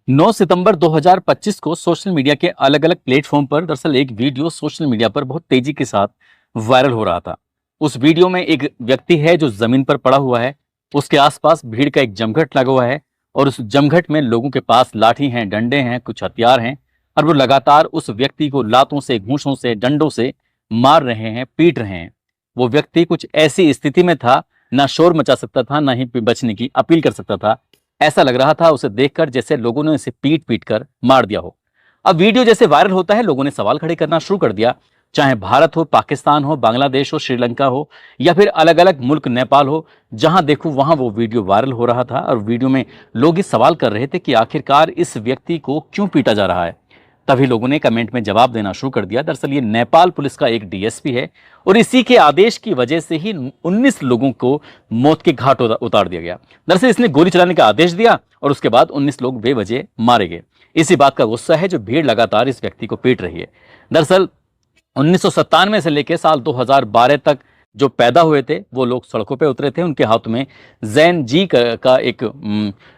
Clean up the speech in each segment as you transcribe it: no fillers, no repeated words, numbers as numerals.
9 सितंबर 2025 को social media के अलग अलग प्लेटफॉर्म पर दरअसल एक वीडियो सोशल मीडिया पर बहुत तेजी के साथ वायरल हो रहा था। उस वीडियो में एक व्यक्ति है जो जमीन पर पड़ा हुआ है। उसके आसपास भीड़ का एक जमघट लगा हुआ है और उस जमघट में लोगों के पास लाठी हैं, डंडे हैं, कुछ हथियार हैं और वो लगातार उस व्यक्ति को लातों से, घूंसों से, डंडों से मार रहे हैं, पीट रहे हैं। वो व्यक्ति कुछ ऐसी स्थिति में था, ना शोर मचा सकता था, ना ही बचने की अपील कर सकता था। ऐसा लग रहा था उसे देखकर जैसे लोगों ने इसे पीट पीट कर मार दिया हो। अब वीडियो जैसे वायरल होता है, लोगों ने सवाल खड़े करना शुरू कर दिया। चाहे भारत हो, पाकिस्तान हो, बांग्लादेश हो, श्रीलंका हो या फिर अलग अलग मुल्क नेपाल हो, जहां देखो वहां वो वीडियो वायरल हो रहा था और वीडियो में लोग ये सवाल कर रहे थे कि आखिरकार इस व्यक्ति को क्यों पीटा जा रहा है। तभी लोगों ने कमेंट में जवाब देना शुरू कर दिया। दरअसल ये नेपाल पुलिस का एक डीएसपी है और इसी के आदेश की वजह से ही 19 लोगों को मौत के घाट उतार दिया गया। दरअसल इसने गोली चलाने का आदेश दिया और उसके बाद 19 लोग बेवजह मारे गए। इसी बात का गुस्सा है जो भीड़ लगातार इस व्यक्ति को पीट रही है। दरअसल 1997 से लेकर साल 2012 तक जो पैदा हुए थे वो लोग सड़कों पे उतरे थे। उनके हाथ में जैन जी का एक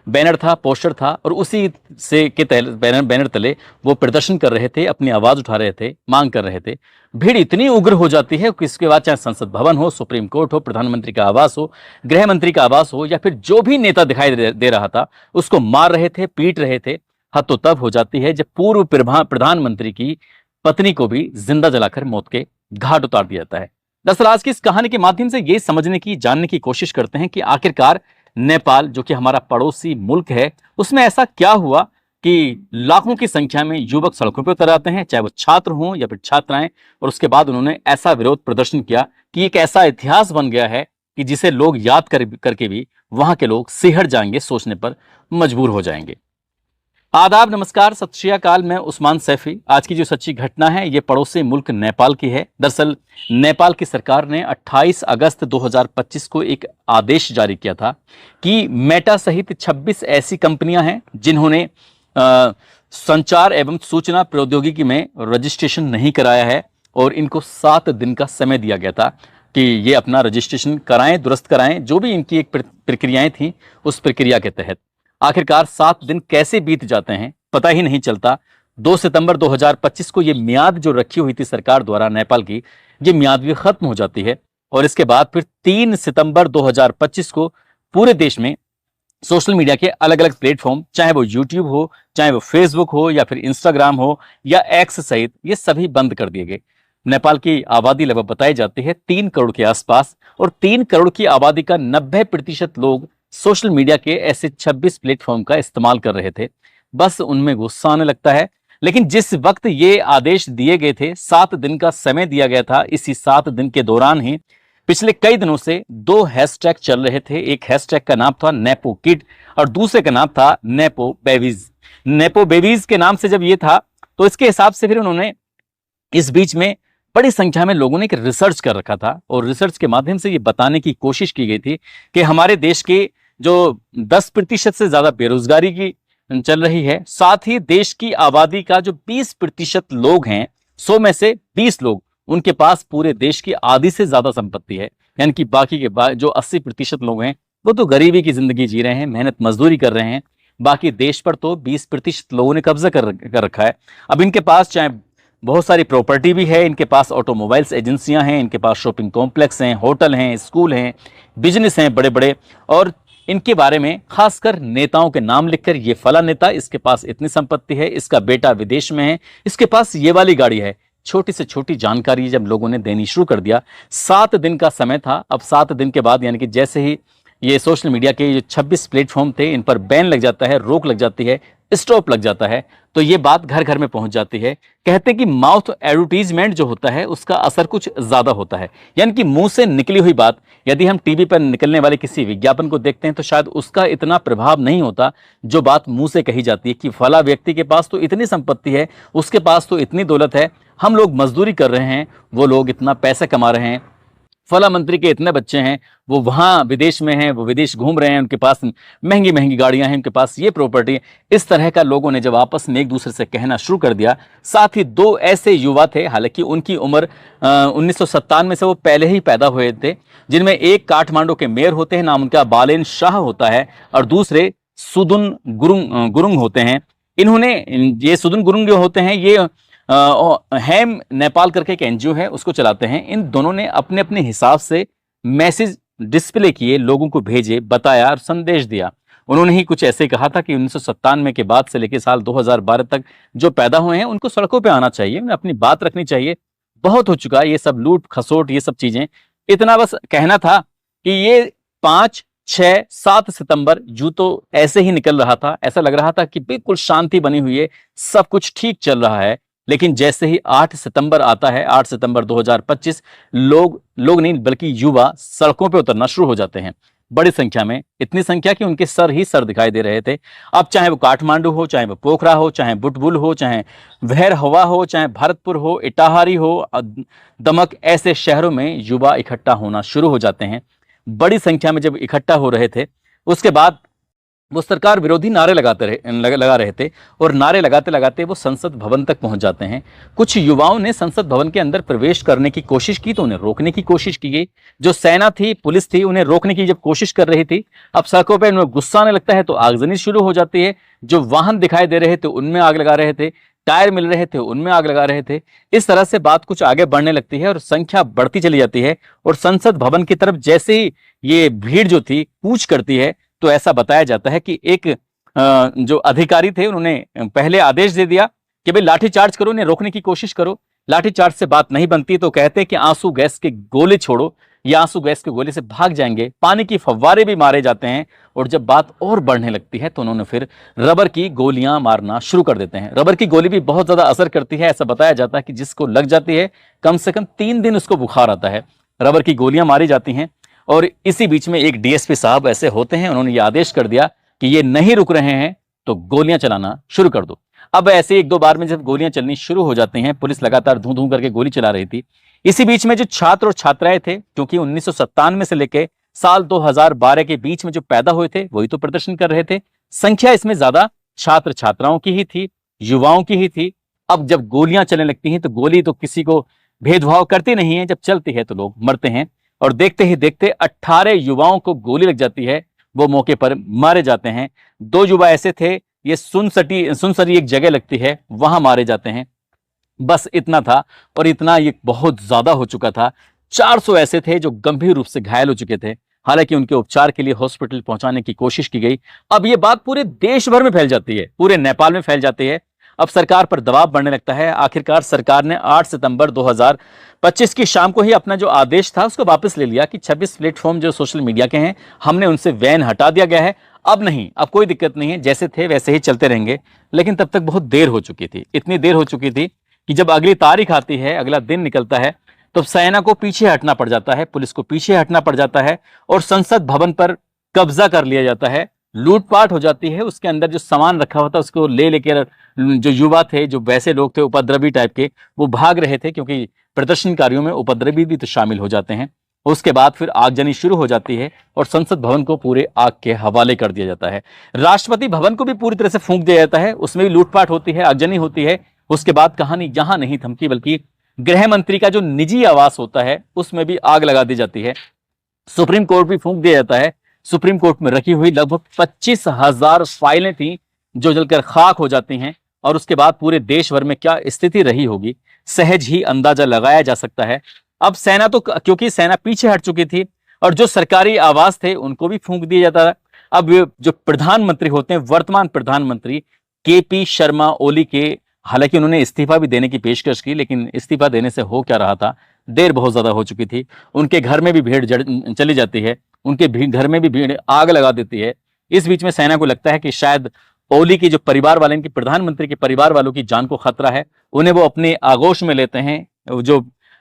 बैनर था, पोस्टर था और उसी से के बैनर तले वो प्रदर्शन कर रहे थे, अपनी आवाज उठा रहे थे, मांग कर रहे थे। भीड़ इतनी उग्र हो जाती है कि इसके बाद चाहे संसद भवन हो, सुप्रीम कोर्ट हो, प्रधानमंत्री का आवास हो, गृह मंत्री का आवास हो या फिर जो भी नेता दिखाई दे रहा था उसको मार रहे थे, पीट रहे थे। हद तो तब हो जाती है जब पूर्व प्रधानमंत्री की पत्नी को भी जिंदा जलाकर मौत के घाट उतार दिया जाता है। दरअसल आज की इस कहानी के माध्यम से ये समझने की, जानने की कोशिश करते हैं कि आखिरकार नेपाल जो कि हमारा पड़ोसी मुल्क है, उसमें ऐसा क्या हुआ कि लाखों की संख्या में युवक सड़कों पर उतर आते हैं, चाहे वो छात्र हों या फिर छात्राएं, और उसके बाद उन्होंने ऐसा विरोध प्रदर्शन किया कि एक ऐसा इतिहास बन गया है कि जिसे लोग याद करके भी वहां के लोग सिहर जाएंगे, सोचने पर मजबूर हो जाएंगे। आदाब, नमस्कार, सत श्री अकाल। मैं उस्मान सैफी। आज की जो सच्ची घटना है ये पड़ोसी मुल्क नेपाल की है। दरअसल नेपाल की सरकार ने 28 अगस्त 2025 को एक आदेश जारी किया था कि मेटा सहित 26 ऐसी कंपनियां हैं जिन्होंने संचार एवं सूचना प्रौद्योगिकी में रजिस्ट्रेशन नहीं कराया है और इनको 7 दिन का समय दिया गया था कि ये अपना रजिस्ट्रेशन कराएं, दुरुस्त कराएं, जो भी इनकी एक प्रक्रियाएं थी उस प्रक्रिया के तहत। आखिरकार 7 दिन कैसे बीत जाते हैं पता ही नहीं चलता। 2 सितंबर 2025 को ये मियाद जो रखी हुई थी सरकार द्वारा नेपाल की, ये मियाद भी खत्म हो जाती है और इसके बाद फिर 3 सितंबर 2025 को पूरे देश में सोशल मीडिया के अलग अलग प्लेटफॉर्म, चाहे वो यूट्यूब हो, चाहे वो फेसबुक हो या फिर इंस्टाग्राम हो या एक्स सहित, ये सभी बंद कर दिए गए। नेपाल की आबादी लगभग बताई जाती है 3 करोड़ के आसपास और 3 करोड़ की आबादी का 90% लोग सोशल मीडिया के ऐसे 26 प्लेटफॉर्म का इस्तेमाल कर रहे थे। बस उनमें गुस्सा आने लगता है। लेकिन जिस वक्त ये आदेश दिए गए थे, 7 दिन का समय दिया गया था, इसी 7 दिन के दौरान ही पिछले कई दिनों से 2 हैशटैग चल रहे थे। एक हैशटैग का नाम था नेपो किड और दूसरे का नाम था नेपो बेबीज। नेपो बेबीज के नाम से जब ये था तो इसके हिसाब से फिर उन्होंने इस बीच में बड़ी संख्या में लोगों ने एक रिसर्च कर रखा था और रिसर्च के माध्यम से ये बताने की कोशिश की गई थी कि हमारे देश के जो 10% से ज्यादा बेरोजगारी की चल रही है, साथ ही देश की आबादी का जो 20% लोग हैं, 100 में से 20 लोग, उनके पास पूरे देश की आधी से ज्यादा संपत्ति है। यानी कि बाकी के जो 80% लोग हैं वो तो गरीबी की जिंदगी जी रहे हैं, मेहनत मजदूरी कर रहे हैं। बाकी देश पर तो 20% लोगों ने कब्जा कर रखा है। अब इनके पास चाहे बहुत सारी प्रॉपर्टी भी है, इनके पास ऑटोमोबाइल्स एजेंसियां हैं, इनके पास शॉपिंग कॉम्प्लेक्स हैं, होटल हैं, स्कूल हैं, बिजनेस हैं बड़े बड़े, और इनके बारे में खासकर नेताओं के नाम लिखकर ये फला नेता, इसके पास इतनी संपत्ति है, इसका बेटा विदेश में है, इसके पास ये वाली गाड़ी है। छोटी से छोटी जानकारी जब लोगों ने देनी शुरू कर दिया, 7 दिन का समय था। अब 7 दिन के बाद यानी कि जैसे ही ये सोशल मीडिया के जो 26 प्लेटफॉर्म थे इन पर बैन लग जाता है, रोक लग जाती है, स्टॉप लग जाता है, तो ये बात घर घर में पहुंच जाती है। कहते हैं कि माउथ एडवर्टीजमेंट जो होता है उसका असर कुछ ज्यादा होता है। यानी कि मुंह से निकली हुई बात यदि हम टीवी पर निकलने वाले किसी विज्ञापन को देखते हैं तो शायद उसका इतना प्रभाव नहीं होता जो बात मुंह से कही जाती है कि फला व्यक्ति के पास तो इतनी संपत्ति है, उसके पास तो इतनी दौलत है, हम लोग मजदूरी कर रहे हैं, वो लोग इतना पैसा कमा रहे हैं, फला मंत्री के इतने बच्चे हैं, वो वहां विदेश में हैं, वो विदेश घूम रहे हैं, उनके पास महंगी महंगी गाड़ियां हैं, उनके पास ये प्रॉपर्टी है। इस तरह का लोगों ने जब आपस में एक दूसरे से कहना शुरू कर दिया। साथ ही 2 ऐसे युवा थे, हालांकि उनकी उम्र 1997 से वो पहले ही पैदा हुए थे, जिनमें एक काठमांडू के मेयर होते हैं, नाम उनका बालेन शाह होता है, और दूसरे सुदुन गुरुंग होते हैं। इन्होंने, ये सुदन गुरुंग जो होते हैं, ये हैम नेपाल करके एक एनजीओ है, उसको चलाते हैं। इन दोनों ने अपने अपने हिसाब से मैसेज डिस्प्ले किए, लोगों को भेजे, बताया और संदेश दिया। उन्होंने ही कुछ ऐसे कहा था कि 1997 के बाद से लेकर साल 2012 तक जो पैदा हुए हैं उनको सड़कों पे आना चाहिए, उन्हें अपनी बात रखनी चाहिए। बहुत हो चुका ये सब लूट खसोट, ये सब चीजें। इतना बस कहना था कि ये 5, 6, 7 सितंबर यूं तो ऐसे ही निकल रहा था, ऐसा लग रहा था कि बिल्कुल शांति बनी हुई है, सब कुछ ठीक चल रहा है। लेकिन जैसे ही 8 सितंबर आता है, 8 सितंबर 2025, लोग नहीं बल्कि युवा सड़कों पे उतरना शुरू हो जाते हैं बड़ी संख्या में। इतनी संख्या कि उनके सर ही सर दिखाई दे रहे थे। अब चाहे वो काठमांडू हो, चाहे वो पोखरा हो, चाहे बुटबुल हो, चाहे भैरहवा हो, चाहे भरतपुर हो, इटाहारी हो, दमक, ऐसे शहरों में युवा इकट्ठा होना शुरू हो जाते हैं। बड़ी संख्या में जब इकट्ठा हो रहे थे, उसके बाद वो सरकार विरोधी नारे लगा रहे थे, और नारे लगाते लगाते वो संसद भवन तक पहुंच जाते हैं। कुछ युवाओं ने संसद भवन के अंदर प्रवेश करने की कोशिश की तो उन्हें रोकने की कोशिश की गई। जो सेना थी, पुलिस थी, उन्हें रोकने की जब कोशिश कर रही थी, अब सड़कों पर उन्हें गुस्सा आने लगता है तो आगजनी शुरू हो जाती है। जो वाहन दिखाई दे रहे थे उनमें आग लगा रहे थे, टायर मिल रहे थे उनमें आग लगा रहे थे। इस तरह से बात कुछ आगे बढ़ने लगती है और संख्या बढ़ती चली जाती है। और संसद भवन की तरफ जैसे ही ये भीड़ जो थी कूच करती है, तो ऐसा बताया जाता है कि एक जो अधिकारी थे उन्होंने पहले आदेश दे दिया कि भाई लाठीचार्ज करो, उन्हें रोकने की कोशिश करो। लाठीचार्ज से बात नहीं बनती तो कहते हैं कि आंसू गैस के गोले छोड़ो, या आंसू गैस के गोले से भाग जाएंगे। पानी की फव्वारे भी मारे जाते हैं। और जब बात और बढ़ने लगती है तो उन्होंने फिर रबर की गोलियां मारना शुरू कर देते हैं। रबर की गोली भी बहुत ज्यादा असर करती है। ऐसा बताया जाता है कि जिसको लग जाती है कम से कम 3 दिन उसको बुखार आता है। रबर की गोलियां मारी जाती हैं। और इसी बीच में एक डीएसपी साहब ऐसे होते हैं, उन्होंने ये आदेश कर दिया कि ये नहीं रुक रहे हैं तो गोलियां चलाना शुरू कर दो। अब ऐसे 1-2 बार में जब गोलियां चलनी शुरू हो जाती हैं, पुलिस लगातार धू धू करके गोली चला रही थी। इसी बीच में जो छात्र और छात्राएं थे, क्योंकि 1997 से लेके साल 2012 के बीच में जो पैदा हुए थे वही तो प्रदर्शन कर रहे थे। संख्या इसमें ज्यादा छात्र छात्राओं की ही थी, युवाओं की ही थी। अब जब गोलियां चलने लगती हैं तो गोली तो किसी को भेदभाव करती नहीं है, जब चलती है तो लोग मरते हैं। और देखते ही देखते 18 युवाओं को गोली लग जाती है, वो मौके पर मारे जाते हैं। 2 युवा ऐसे थे, ये सुनसरी एक जगह लगती है, वहां मारे जाते हैं। बस इतना था, और इतना ये बहुत ज्यादा हो चुका था। 400 ऐसे थे जो गंभीर रूप से घायल हो चुके थे। हालांकि उनके उपचार के लिए हॉस्पिटल पहुंचाने की कोशिश की गई। अब ये बात पूरे देश भर में फैल जाती है, पूरे नेपाल में फैल जाती है। अब सरकार पर दबाव बढ़ने लगता है। आखिरकार सरकार ने 8 सितंबर 2025 की शाम को ही अपना जो आदेश था उसको वापस ले लिया कि 26 प्लेटफॉर्म जो सोशल मीडिया के हैं, हमने उनसे बैन हटा दिया गया है। अब नहीं, अब कोई दिक्कत नहीं है, जैसे थे वैसे ही चलते रहेंगे। लेकिन तब तक बहुत देर हो चुकी थी, इतनी देर हो चुकी थी कि जब अगली तारीख आती है, अगला दिन निकलता है, तो सेना को पीछे हटना पड़ जाता है, पुलिस को पीछे हटना पड़ जाता है, और संसद भवन पर कब्जा कर लिया जाता है। लूटपाट हो जाती है। उसके अंदर जो सामान रखा हुआ था उसको लेकर जो युवा थे, जो वैसे लोग थे उपद्रवी टाइप के, वो भाग रहे थे, क्योंकि प्रदर्शनकारियों में उपद्रवी भी तो शामिल हो जाते हैं। उसके बाद फिर आगजनी शुरू हो जाती है और संसद भवन को पूरे आग के हवाले कर दिया जाता है। राष्ट्रपति भवन को भी पूरी तरह से फूंक दिया जाता है, उसमें भी लूटपाट होती है, आगजनी होती है। उसके बाद कहानी यहां नहीं थमती, बल्कि गृह मंत्री का जो निजी आवास होता है उसमें भी आग लगा दी जाती है। सुप्रीम कोर्ट भी फूंक दिया जाता है। सुप्रीम कोर्ट में रखी हुई लगभग 25,000 फाइलें थी जो जलकर खाक हो जाती हैं। और उसके बाद पूरे देश भर में क्या स्थिति रही होगी, सहज ही अंदाजा लगाया जा सकता है। अब सेना तो, क्योंकि सेना पीछे हट चुकी थी, और जो सरकारी आवास थे उनको भी फूंक दिया जाता है। अब जो प्रधानमंत्री होते हैं, वर्तमान प्रधानमंत्री केपी शर्मा ओली के, हालांकि उन्होंने इस्तीफा भी देने की पेशकश की, लेकिन इस्तीफा देने से हो क्या रहा था, देर बहुत ज्यादा हो चुकी थी। उनके घर में भी भीड़ चली जाती है, उनके घर में भी भीड़ आग लगा देती है। इस बीच में सेना को लगता है कि शायद ओली की जो परिवार वाले, इनके प्रधानमंत्री के परिवार वालों की जान को खतरा है। उन्हें वो अपने आगोश में लेते हैं। जो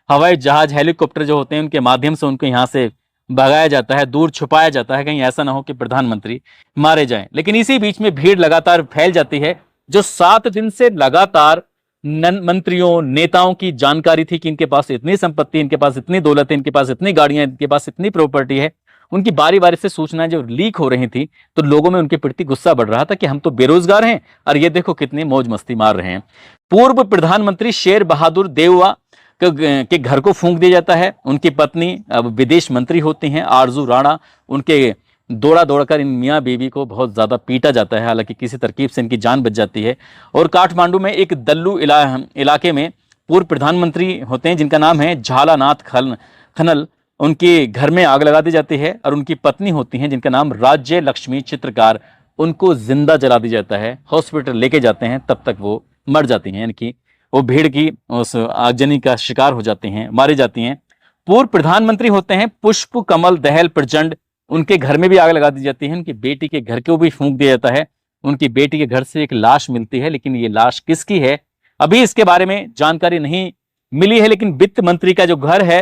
हवाई जहाज, हेलीकॉप्टर जो होते हैं, उनके माध्यम से उनको यहाँ से भगाया जाता है, दूर छुपाया जाता है, कहीं ऐसा ना हो कि प्रधानमंत्री मारे जाएं। लेकिन इसी बीच में भीड़ लगातार फैल जाती है। जो 7 दिन से लगातार मंत्रियों, नेताओं की जानकारी थी कि इनके पास इतनी संपत्ति, इनके पास इतनी दौलत है, इनके पास इतनी गाड़ियां, इनके पास इतनी प्रॉपर्टी है, उनकी बारी बारी से सूचनाएं जो लीक हो रही थी, तो लोगों में उनके प्रति गुस्सा बढ़ रहा था कि हम तो बेरोजगार हैं और ये देखो कितनी मौज मस्ती मार रहे हैं। पूर्व प्रधानमंत्री शेर बहादुर देउवा के घर को फूंक दिया जाता है। उनकी पत्नी अब विदेश मंत्री होती हैं, आरजू राणा, उनके दौड़ा दौड़कर इन मियाँ बीवी को बहुत ज़्यादा पीटा जाता है। हालांकि किसी तरकीब से इनकी जान बच जाती है। और काठमांडू में एक दल्लू इलाके में पूर्व प्रधानमंत्री होते हैं जिनका नाम है झालानाथ खनल, उनके घर में आग लगा दी जाती है। और उनकी पत्नी होती हैं जिनका नाम राज्य लक्ष्मी चित्रकार, उनको जिंदा जला दिया जाता है। हॉस्पिटल लेके जाते हैं, तब तक वो मर जाती हैं, यानी कि वो भीड़ की उस आगजनी का शिकार हो जाती हैं, मारी जाती हैं। पूर्व प्रधानमंत्री होते हैं पुष्प कमल दहल प्रचंड, उनके घर में भी आग लगा दी जाती है। उनकी बेटी के घर को भी फूंक दिया जाता है। उनकी बेटी के घर से एक लाश मिलती है, लेकिन ये लाश किसकी है अभी इसके बारे में जानकारी नहीं मिली है। लेकिन वित्त मंत्री का जो घर है,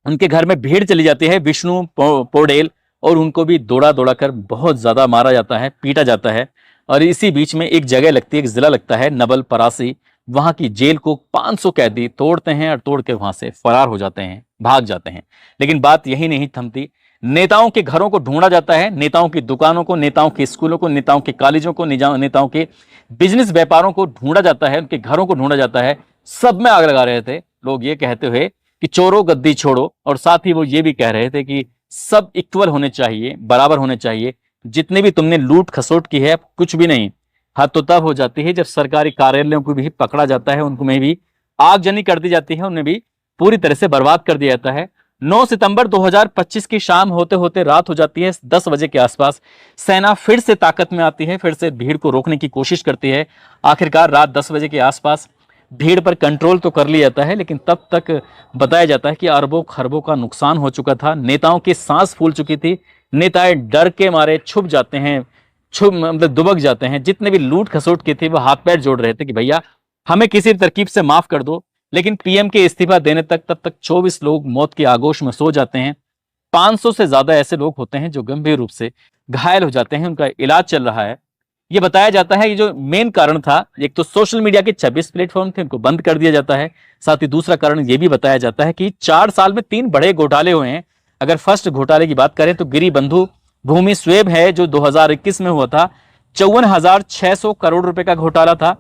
उनके घर में भीड़ चली जाती है, विष्णु पौडेल, और उनको भी दौड़ा दौड़ा कर बहुत ज्यादा मारा जाता है, पीटा जाता है। और इसी बीच में एक जगह लगती है, एक जिला लगता है नवल परासी, वहां की जेल को 500 कैदी तोड़ते हैं और तोड़ के वहां से फरार हो जाते हैं, भाग जाते हैं। लेकिन बात यही नहीं थमती, नेताओं के घरों को ढूंढा जाता है, नेताओं की दुकानों को, नेताओं के स्कूलों को, नेताओं के कॉलेजों को, नेताओं के बिजनेस व्यापारों को ढूंढा जाता है, उनके घरों को ढूंढा जाता है। सब में आग लगा रहे थे लोग, ये कहते हुए कि चोरों गद्दी छोड़ो। और साथ ही वो ये भी कह रहे थे कि सब इक्वल होने चाहिए, बराबर होने चाहिए। जितने भी तुमने लूट खसोट की है, कुछ भी नहीं। हद तो तब हो जाती है जब सरकारी कार्यालयों को भी पकड़ा जाता है, उनको में भी आगजनी कर दी जाती है, उन्हें भी पूरी तरह से बर्बाद कर दिया जाता है। 9 सितंबर 2025 की शाम होते होते रात हो जाती है। 10 बजे के आसपास सेना फिर से ताकत में आती है, फिर से भीड़ को रोकने की कोशिश करती है। आखिरकार रात 10 बजे के आसपास भीड़ पर कंट्रोल तो कर लिया जाता है, लेकिन तब तक बताया जाता है कि अरबों खरबों का नुकसान हो चुका था। नेताओं की सांस फूल चुकी थी, नेता डर के मारे छुप जाते हैं, मतलब दुबक जाते हैं। जितने भी लूट खसोट की थी वो हाथ पैर जोड़ रहे थे कि भैया हमें किसी तरकीब से माफ कर दो। लेकिन पीएम के इस्तीफा देने तक तब तक 24 लोग मौत की आगोश में सो जाते हैं। 500 से ज्यादा ऐसे लोग होते हैं जो गंभीर रूप से घायल हो जाते हैं, उनका इलाज चल रहा है। ये बताया जाता है कि जो मेन कारण था, एक तो सोशल मीडिया के 26 प्लेटफॉर्म थे, उनको बंद कर दिया जाता है। साथ ही दूसरा कारण ये भी बताया जाता है कि 4 साल में 3 बड़े घोटाले हुए हैं। अगर फर्स्ट घोटाले की बात करें तो गिरी बंधु भूमि स्वेब है जो 2021 में हुआ था, 54,600 करोड़ रुपए का घोटाला था।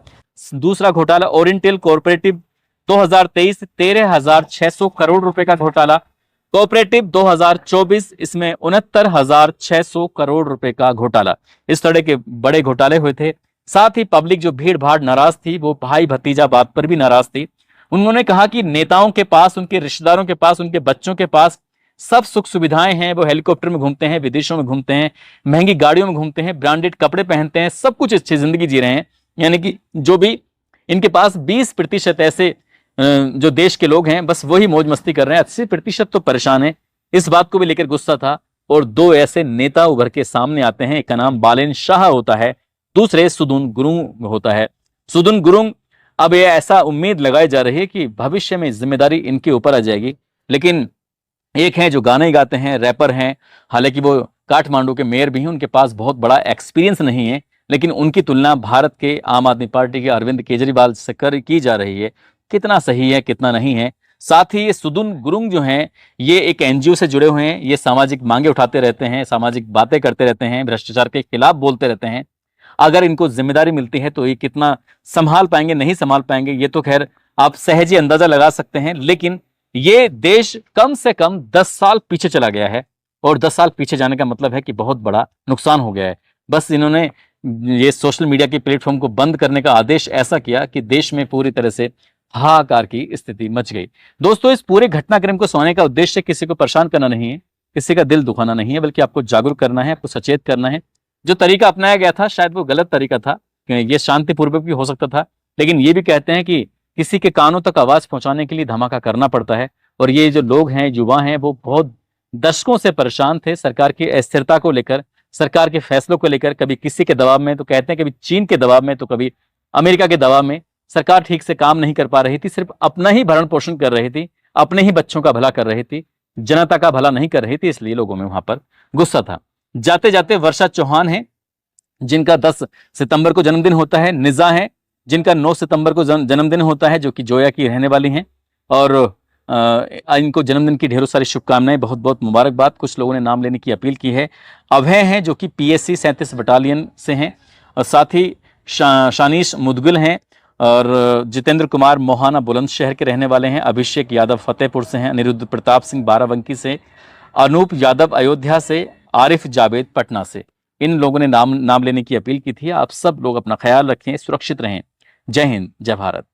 दूसरा घोटाला ओरिएंटल कोऑपरेटिव 2023, 13,600 करोड़ रुपए का घोटाला। कोऑपरेटिव 2024, इसमें 69,600 करोड़ रुपए का घोटाला। इस तरह के बड़े घोटाले हुए थे। साथ ही पब्लिक जो भीड़ भाड़ नाराज थी, वो भाई भतीजा बात पर भी नाराज थी। उन्होंने कहा कि नेताओं के पास, उनके रिश्तेदारों के पास, उनके बच्चों के पास सब सुख सुविधाएं हैं। वो हेलीकॉप्टर में घूमते हैं, विदेशों में घूमते हैं, महंगी गाड़ियों में घूमते हैं, ब्रांडेड कपड़े पहनते हैं, सब कुछ अच्छी जिंदगी जी रहे हैं। यानी कि जो भी इनके पास 20% ऐसे जो देश के लोग हैं, बस वही मौज मस्ती कर रहे हैं, 80% तो परेशान है। इस बात को भी लेकर गुस्सा था। और 2 ऐसे नेता उभर के सामने आते हैं, एक का नाम बालेन शाह होता है, दूसरे सुदुन गुरुंग होता है। सुदुन गुरुंग, अब ये ऐसा उम्मीद लगाई जा रही है कि भविष्य में जिम्मेदारी इनके ऊपर आ जाएगी। लेकिन एक है जो गाने गाते हैं, रैपर हैं, हालांकि वो काठमांडू के मेयर भी हैं, उनके पास बहुत बड़ा एक्सपीरियंस नहीं है, लेकिन उनकी तुलना भारत के आम आदमी पार्टी के अरविंद केजरीवाल से की जा रही है। कितना सही है, कितना नहीं है। साथ ही ये सुदुन गुरुंग जो हैं, ये एक एनजीओ से जुड़े हुए हैं। ये सामाजिक मांगे उठाते रहते हैं, सामाजिक बातें करते रहते हैं, भ्रष्टाचार के खिलाफ बोलते रहते हैं। अगर इनको जिम्मेदारी मिलती है तो ये कितना संभाल पाएंगे, नहीं संभाल पाएंगे, ये तो खैर आप सहज ही अंदाजा लगा सकते हैं। लेकिन ये देश कम से कम 10 साल पीछे चला गया है, और 10 साल पीछे जाने का मतलब है कि बहुत बड़ा नुकसान हो गया है। बस इन्होंने ये सोशल मीडिया के प्लेटफॉर्म को बंद करने का आदेश ऐसा किया कि देश में पूरी तरह से हाहाकार की स्थिति मच गई। दोस्तों, इस पूरे घटनाक्रम को सुनाने का उद्देश्य किसी को परेशान करना नहीं है, किसी का दिल दुखाना नहीं है, बल्कि आपको जागरूक करना है, आपको सचेत करना है। जो तरीका अपनाया गया था शायद वो गलत तरीका था, ये शांतिपूर्वक भी हो सकता था, लेकिन ये भी कहते हैं कि किसी के कानों तक आवाज पहुंचाने के लिए धमाका करना पड़ता है। और ये जो लोग हैं, युवा हैं, वो बहुत दशकों से परेशान थे सरकार की अस्थिरता को लेकर, सरकार के फैसलों को लेकर। कभी किसी के दबाव में तो कहते हैं, कभी चीन के दबाव में, तो कभी अमेरिका के दबाव में। सरकार ठीक से काम नहीं कर पा रही थी, सिर्फ अपना ही भरण पोषण कर रही थी, अपने ही बच्चों का भला कर रही थी, जनता का भला नहीं कर रही थी। इसलिए लोगों में वहां पर गुस्सा था। जाते जाते वर्षा चौहान है, जिनका 10 सितंबर को जन्मदिन होता है। निजा है, जिनका 9 सितंबर को जन्मदिन होता है, जो कि जोया की रहने वाली हैं। और इनको जन्मदिन की ढेरों सारी शुभकामनाएं, बहुत बहुत मुबारकबाद। कुछ लोगों ने नाम लेने की अपील की है। अभय हैं, जो कि PSC 37 बटालियन से हैं। और साथ ही शानीश मुदगिल हैं, और जितेंद्र कुमार मोहाना बुलंदशहर के रहने वाले हैं। अभिषेक यादव फतेहपुर से हैं। अनिरुद्ध प्रताप सिंह बाराबंकी से। अनूप यादव अयोध्या से। आरिफ जावेद पटना से। इन लोगों ने नाम लेने की अपील की थी। आप सब लोग अपना ख्याल रखें, सुरक्षित रहें। जय हिंद, जय भारत।